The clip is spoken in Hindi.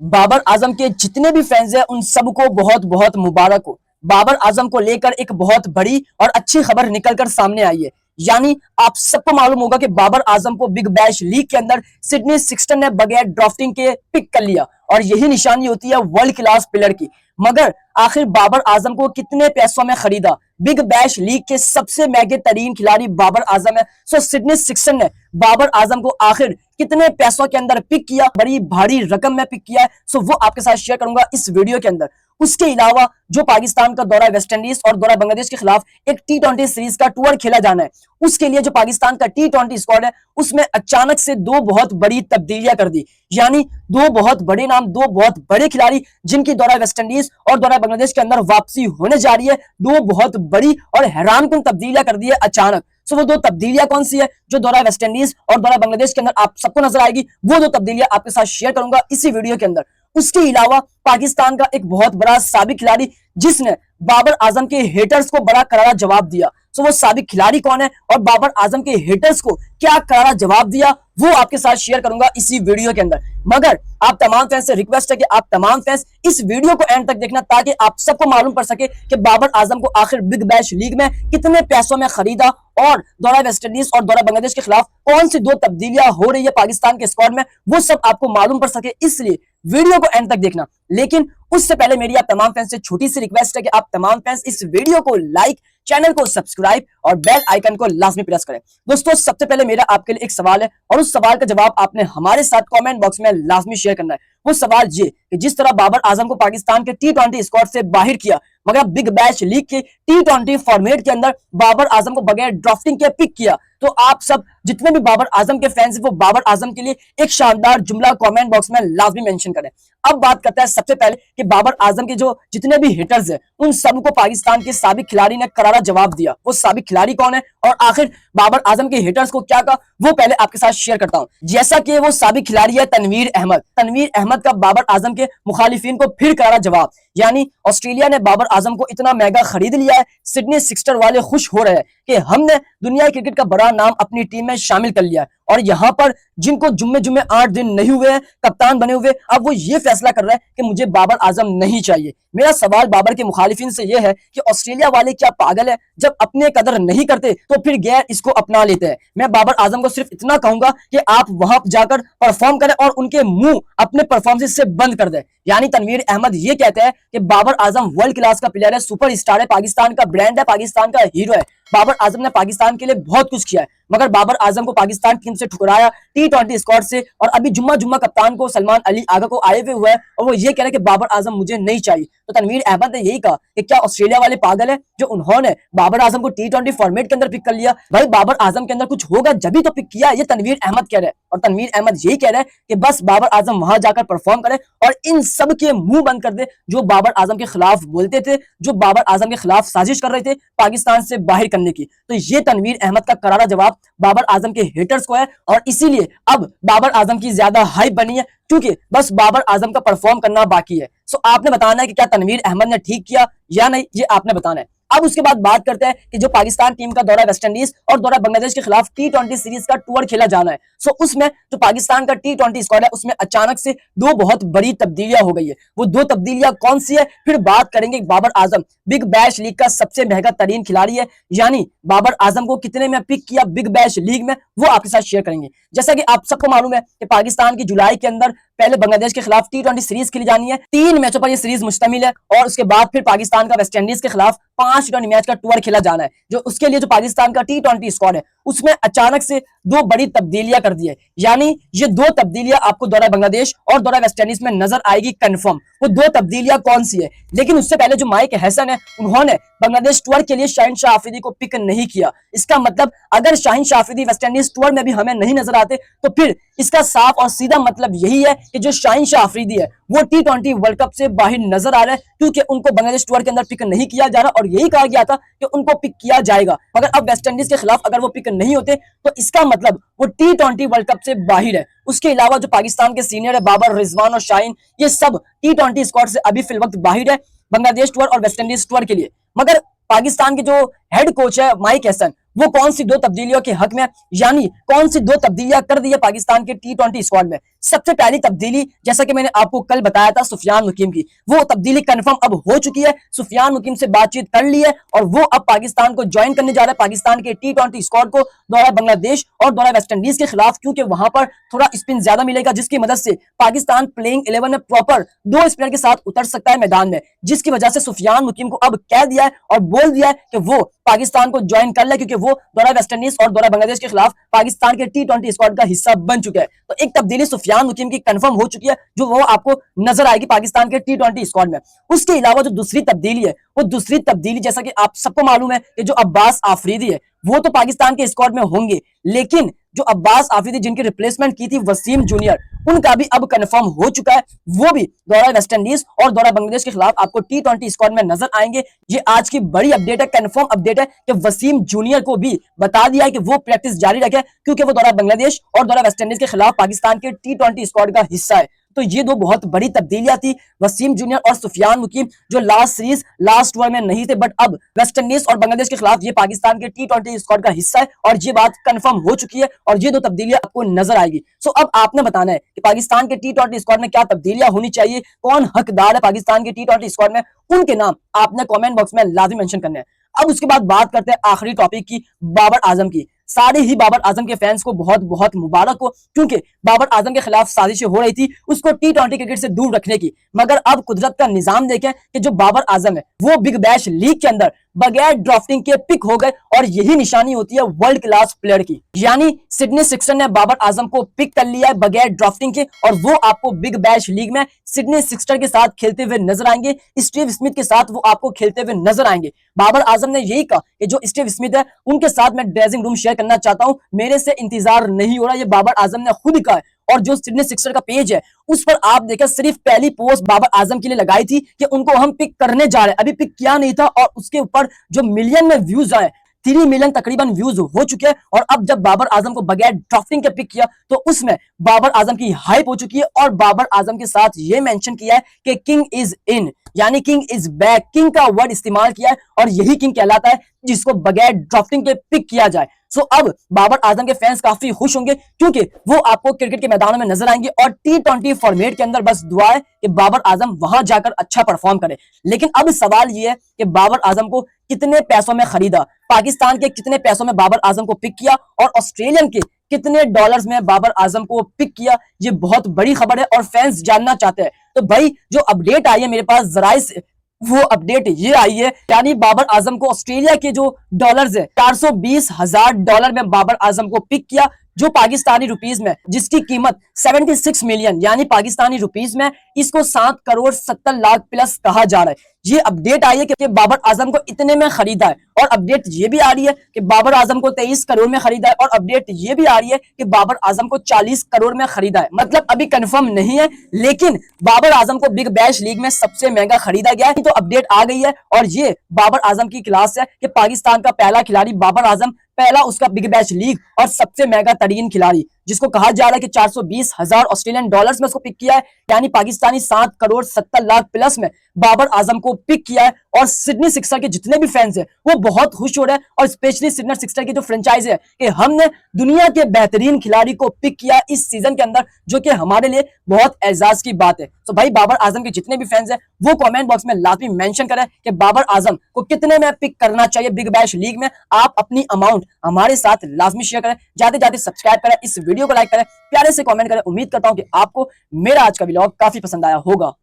बाबर आजम के जितने भी फैंस हैं उन सबको बहुत बहुत मुबारक हो। बाबर आजम को लेकर एक बहुत बड़ी और अच्छी खबर निकलकर सामने आई है। यानी आप सबको मालूम होगा कि बाबर आजम को बिग बैश लीग के अंदर सिडनी सिक्सटन ने बगैर ड्राफ्टिंग के पिक कर लिया और यही निशानी होती है वर्ल्ड क्लास प्लेयर की। मगर आखिर बाबर आजम को कितने पैसों में खरीदा? बिग बैश लीग के सबसे महंगे तरीन खिलाड़ी बाबर आजम है। सो सिडनी सिक्सटन ने बाबर आजम को आखिर कितने पैसों के अंदर पिक किया? बड़ी भारी रकम में पिक किया है। सो वो आपके साथ शेयर करूंगा इस वीडियो के अंदर। उसके अलावा जो पाकिस्तान का दौरा वेस्ट इंडीज और दौरा बांग्लादेश के खिलाफ एक T20 सीरीज का टूर खेला जाना है, उसके लिए जो पाकिस्तान का T20 स्क्वाड है उसमें अचानक से दो बहुत बड़ी तब्दीलियां कर दी। यानी दो बहुत बड़े नाम, दो बहुत बड़े खिलाड़ी जिनकी दौरा वेस्ट इंडीज और दौरा बांग्लादेश के अंदर वापसी होने जा रही है, दो बहुत बड़ी और हैरानकुन तब्दीलियां कर दी है अचानक। सो वो दो तब्दीलियां कौन सी है जो दौरा वेस्ट इंडीज और दौरा बांग्लादेश के अंदर आप सबको नजर आएगी? वो दो तब्दीलियां आपके साथ शेयर करूंगा इसी वीडियो के अंदर। उसके अलावा पाकिस्तान का एक बहुत बड़ा साबिक खिलाड़ी जिसने बाबर आजम के हेटर्स को बड़ा करारा जवाब दिया। सो वो साबिक खिलाड़ी कौन है और बाबर आजम के हेटर्स को क्या करारा जवाब दिया, वो आपके साथ शेयर करूंगा इसी वीडियो के अंदर। मगर आप तमाम फैंस से रिक्वेस्ट है कि आप तमाम फैंस इस वीडियो को एंड तक देखना ताकि आप सबको मालूम पड़ सके कि बाबर आजम को आखिर बिग बैश लीग में कितने पैसों में खरीदा और दौरा वेस्ट इंडीज और दौरा बांग्लादेश के खिलाफ कौन सी दो तब्दीलियां हो रही है पाकिस्तान के स्क्वाड में, वो सब आपको मालूम पड़ सके, इसलिए वीडियो को एंड तक देखना। लेकिन उससे पहले मेरी आप तमाम फैंस से छोटी सी रिक्वेस्ट है कि आप तमाम फैंस इस वीडियो को लाइक, चैनल को सब्सक्राइब और बेल आइकन को लाजमी प्रेस करें। दोस्तों सबसे पहले मेरा आपके लिए एक सवाल है और उस सवाल का जवाब आपने हमारे साथ कमेंट बॉक्स में लाजमी शेयर करना है। वो सवाल ये कि जिस तरह बाबर आजम को पाकिस्तान के T20 स्क्वाड से बाहर किया, मगर बिग बैश लीग के T20 फॉर्मेट के अंदर बाबर आजम को बगैर ड्राफ्टिंग के पिक किया, तो आप सब जितने भी बाबर आजम के फैंस हैं वो बाबर आजम के लिए एक शानदार जुमला कमेंट बॉक्स में लाजमी मेंशन करें। अब बात करते हैं सबसे पहले कि बाबर आजम के जो जितने भी हिटर्स हैं उन सबको पाकिस्तान के साबिक खिलाड़ी ने करारा जवाब दिया। वो साबिक खिलाड़ी कौन है और आखिर बाबर आजम के हिटर्स को क्या कहा, वो पहले आपके साथ शेयर करता हूं। जैसा कि वो साबिक खिलाड़ी है तनवीर अहमद। तनवीर अहमद का बाबर आजम के मुखालिफिन को फिर करारा जवाब। यानी ऑस्ट्रेलिया ने बाबर आजम को इतना महंगा खरीद लिया है, सिडनी सिक्सटन वाले खुश हो रहे हैं कि हमने दुनिया क्रिकेट का बड़ा नाम अपनी टीम में शामिल कर लिया है। और यहाँ पर जिनको जुम्मे जुम्मे 8 दिन नहीं हुए हैं कप्तान बने हुए, अब वो ये फैसला कर रहे हैं कि मुझे बाबर आजम नहीं चाहिए। मेरा सवाल बाबर के मुखालिफिन से यह है कि ऑस्ट्रेलिया वाले क्या पागल है? जब अपने कदर नहीं करते तो फिर गैर इसको अपना लेते हैं। मैं बाबर आजम को सिर्फ इतना कहूंगा कि आप वहां जाकर परफॉर्म करें और उनके मुंह अपने परफॉर्मेंस से बंद कर दें। यानी तनवीर अहमद ये कहते हैं कि बाबर आजम वर्ल्ड क्लास का प्लेयर है, सुपर स्टार है, पाकिस्तान का ब्रांड है, पाकिस्तान का हीरो है। बाबर आजम ने पाकिस्तान के लिए बहुत कुछ किया है, मगर बाबर आजम को पाकिस्तान टीम से ठुकराया T20 स्क्वाड से, और अभी जुम्मा जुम्मा कप्तान को सलमान अली आगा को आए हुए हुआ है और वो ये कह रहे हैं कि बाबर आजम मुझे नहीं चाहिए। तो तनवीर अहमद ने यही कहा कि क्या ऑस्ट्रेलिया वाले पागल है जो उन्होंने बाबर आजम को T20 फॉर्मेट के अंदर पिक कर लिया? भाई बाबर आजम के अंदर कुछ होगा जब भी तो पिक किया, ये तनवीर अहमद कह रहे हैं। और तनवीर अहमद यही कह रहे हैं कि बस बाबर आजम वहां जाकर परफॉर्म करे और इन सब के मुंह बंद कर दे जो बाबर आजम के खिलाफ बोलते थे, जो बाबर आजम के खिलाफ साजिश कर रहे थे पाकिस्तान से बाहर करने की। तो ये तनवीर अहमद का करारा जवाब बाबर आजम के हेटर्स को है और इसीलिए अब बाबर आजम की ज्यादा हाइप बनी है क्योंकि बस बाबर आजम का परफॉर्म करना बाकी है। सो आपने बताना है कि क्या तनवीर अहमद ने ठीक किया या नहीं, ये आपने बताना है। अब उसके बाद बात करते हैं कि जो पाकिस्तान टीम का दौरा वेस्ट इंडीज और दौरा बांग्लादेश के खिलाफ T20 सीरीज का टूर खेला जाना है। सो उसमें जो पाकिस्तान का T20 स्क्वाड है उसमें अचानक से दो बहुत बड़ी तब्दीलियां हो गई है। वो दो तब्दीलियां कौन सी है, फिर बात करेंगे। Babar Azam big bash league का सबसे महंगा तरीन खिलाड़ी है, यानी बाबर आजम को कितने में पिक किया बिग बैश लीग में, वो आपके साथ शेयर करेंगे। जैसा कि आप सबको मालूम है कि पाकिस्तान की जुलाई के अंदर पहले बांग्लादेश के खिलाफ T20 सीरीज खेली जानी है। 3 मैचों पर यह सीरीज मुश्तमिल है और उसके बाद फिर पाकिस्तान का वेस्ट इंडीज के खिलाफ 5 T20 मैच का टूर खेला जाना है। जो उसके लिए जो पाकिस्तान का T20 स्क्वाड है उसमें अचानक से दो बड़ी तब्दीलियां कर दी है। यानी ये दो तब्दीलियां आपको दौरा बांग्लादेश और दौरा वेस्ट इंडीज में नजर आएगी कंफर्म। वो दो तब्दीलियां कौन सी है? लेकिन उससे पहले जो माइक हसन है उन्होंने बांग्लादेश टूर के लिए शाहीन शाह आफरीदी को पिक नहीं किया। इसका मतलब अगर Shaheen Shah Afridi West Indies tour में भी हमें नहीं नजर आते तो फिर इसका साफ और सीधा मतलब यही है कि जो शाहीन शाह आफरीदी है वो T20 वर्ल्ड कप से बाहर नजर आ रहा है क्योंकि उनको बांग्लादेश टूर के अंदर पिक नहीं किया जा रहा और यही कहा गया था कि उनको पिक किया जाएगा। मगर अब वेस्ट इंडीज के खिलाफ अगर वो पिक नहीं होते तो इसका मतलब वो T20 वर्ल्ड कप से बाहर है। उसके अलावा जो पाकिस्तान के सीनियर है बाबर, रिजवान और शाहीन, ये सब T20 स्क्वाड से अभी फिल वक्त बाहर है बांग्लादेश टूर और वेस्ट इंडीज टूर के लिए। मगर पाकिस्तान के जो हेड कोच है माइक हसन, वो कौन सी दो तब्दीलियों के हक में, यानी कौन सी दो तब्दीलियां कर दी है पाकिस्तान के टी20 स्क्वाड में। सबसे पहली तब्दीली, जैसा कि मैंने आपको कल बताया था, सुफियान मुकीम की, वो तब्दीली कंफर्म अब हो चुकी है। सुफियान मुकीम से बातचीत कर ली है और वो अब पाकिस्तान को ज्वाइन करने जा रहा है, पाकिस्तान के टी20 स्क्वाड को, दौरा बांग्लादेश और दौरा वेस्ट इंडीज के खिलाफ, क्योंकि वहां पर थोड़ा स्पिन ज्यादा मिलेगा, जिसकी मदद से पाकिस्तान प्लेइंग 11 में प्रॉपर दो स्पिनर के साथ उतर सकता है मैदान में, जिसकी वजह से सुफियान मुकीम को अब कह दिया है और बोल दिया है कि वो पाकिस्तान को ज्वाइन कर ले, क्योंकि वो दौरा वेस्ट इंडीज और दौरा बांग्लादेश के खिलाफ पाकिस्तान के टी20 स्क्वाड का हिस्सा बन चुके हैं। तो एक तब्दीली सुफियान मुकीम की कंफर्म हो चुकी है, जो वो आपको नजर आएगी पाकिस्तान के टी20 स्क्वाड में। उसके अलावा जो दूसरी तब्दीली है, वो दूसरी तब्दीली, जैसा कि आप सबको मालूम है कि जो अब्बास आफरीदी है वो तो पाकिस्तान के स्क्वाड में होंगे, लेकिन जो अब्बास आफरीदी जिनकी रिप्लेसमेंट की थी वसीम जूनियर, उनका भी अब कंफर्म हो चुका है, वो भी दौरा वेस्ट इंडीज और दौरा बांग्लादेश के खिलाफ आपको टी20 स्क्वाड में नजर आएंगे। ये आज की बड़ी अपडेट है, कंफर्म अपडेट है कि वसीम जूनियर को भी बता दिया है कि वो प्रैक्टिस जारी रखे, क्योंकि वो दौरा बांग्लादेश और दौरा वेस्ट इंडीज के खिलाफ पाकिस्तान के टी20 स्क्वाड का हिस्सा है। तो ये दो बहुत बड़ी तब्दीलियां थी, वसीम जूनियर और सुफियान मुकीम, जो लास्ट सीरीज लास्ट ओवर में नहीं थे, बट अब वेस्ट इंडीज और बांग्लादेश के खिलाफ ये पाकिस्तान के टी20 स्क्वाड का हिस्सा है और ये बात कंफर्म हो चुकी है और ये दो तब्दीलियां आपको नजर आएगी। सो अब आपने बताना है कि पाकिस्तान के टी20 स्क्वाड में क्या तब्दीलियां होनी चाहिए, कौन हकदार है पाकिस्तान के टी20 स्क्वाड में, उनके नाम आपने कॉमेंट बॉक्स में लाजमी मेंशन करने हैं। अब उसके बाद बात करते हैं आखिरी टॉपिक की, बाबर आजम की। सारे ही बाबर आजम के फैंस को बहुत बहुत मुबारक हो, क्योंकि बाबर आजम के खिलाफ साजिशें हो रही थी उसको टी20 क्रिकेट से दूर रखने की, मगर अब कुदरत का निजाम देखें कि जो बाबर आजम है वो बिग बैश लीग के अंदर बगैर ड्राफ्टिंग के पिक हो गए, और यही निशानी होती है वर्ल्ड क्लास प्लेयर की। यानी सिडनी सिक्सर ने बाबर आजम को पिक कर लिया है बगैर ड्राफ्टिंग के, और वो आपको बिग बैश लीग में सिडनी सिक्सर के साथ खेलते हुए नजर आएंगे, स्टीव स्मिथ के साथ वो आपको खेलते हुए नजर आएंगे। बाबर आजम ने यही कहा कि जो स्टीव स्मिथ है उनके साथ मैं ड्रेसिंग रूम शेयर करना चाहता हूं, मेरे से इंतजार नहीं हो रहा, ये बाबर आजम ने खुद कहा है। और जो सिडनी सिक्सर का पेज है उस पर आप देखें, सिर्फ पहली पोस्ट बाबर आजम के लिए लगाई थी कि उनको हम पिक करने जा रहे हैं, अभी पिक किया नहीं था, और उसके ऊपर जो मिलियन में व्यूज आए, 3 मिलियन तकरीबन व्यूज हो चुके हैं। और अब जब बाबर आजम को बगैर ड्राफ्टिंग के पिक किया तो उसमें बाबर आजम की हाइप हो चुकी है, और बाबर आजम के साथ ये मेंशन किया है कि किंग इज इन, यानी किंग इज बैक, किंग का वर्ड इस्तेमाल किया है, और यही किंग कहलाता है जिसको बगैर ड्राफ्टिंग के पिक किया जाए। सो अब बाबर आजम के फैंस काफी खुश होंगे, क्योंकि वो आपको क्रिकेट के मैदानों में नजर आएंगे, और टी20 फॉर्मेट के अंदर बस दुआ है कि बाबर आजम वहां जाकर अच्छा परफॉर्म करे। लेकिन अब सवाल ये है कि बाबर आजम को कितने पैसों में खरीदा, पाकिस्तान के कितने पैसों में बाबर आजम को पिक किया, और ऑस्ट्रेलियन के कितने डॉलर्स में बाबर आजम को पिक किया, ये बहुत बड़ी खबर है और फैंस जानना चाहते हैं। तो भाई जो अपडेट आई है मेरे पास जराए से, वो अपडेट ये आई है, यानी बाबर आजम को ऑस्ट्रेलिया के जो डॉलर्स है $420,000 में बाबर आजम को पिक किया, जो पाकिस्तानी रुपीस में जिसकी कीमत 76 मिलियन, यानी पाकिस्तानी रुपीस में इसको 7 करोड़ 70 लाख प्लस कहा जा रहा है। ये अपडेट आई है कि बाबर आजम को इतने में खरीदा है, और अपडेट ये भी आ रही है कि बाबर आजम को 23 करोड़ में खरीदा है, और अपडेट ये भी आ रही है कि बाबर आजम को 40 करोड़ में खरीदा है। मतलब अभी कंफर्म नहीं है, लेकिन बाबर आजम को बिग बैश लीग में सबसे महंगा खरीदा गया है। तो अपडेट आ गई है, और ये बाबर आजम की क्लास है कि पाकिस्तान का पहला खिलाड़ी बाबर आजम, पहला उसका बिग बैश लीग और सबसे महंगा तरीन खिलाड़ी, जिसको कहा जा रहा है कि 420,000 ऑस्ट्रेलियन डॉलर्स में उसको पिक किया है, यानी पाकिस्तानी 7 करोड़ 70 लाख प्लस में बाबर आजम को पिक किया है। और सिडनी सिक्सर के जितने भी फैंस हैं वो बहुत खुश हो रहे हैं, और स्पेशली सिडनी सिक्सर की जो फ्रेंचाइज है कि हमने दुनिया के बेहतरीन खिलाड़ी को पिक किया इस सीजन के अंदर, जो कि हमारे लिए बहुत एजाज की बात है। तो भाई बाबर आजम के जितने भी फैंस हैं वो कमेंट बॉक्स में लाजमी मेंशन करें कि बाबर आजम को कितने में पिक करना चाहिए बिग बैश लीग में। आप अपनी अमाउंट हमारे साथ लाजमी शेयर करें, जाते जाते सब्सक्राइब करें, इस वीडियो को लाइक करें, प्यारे से कमेंट करें। उम्मीद करता हूं कि आपको मेरा आज का व्लॉग काफी पसंद आया होगा।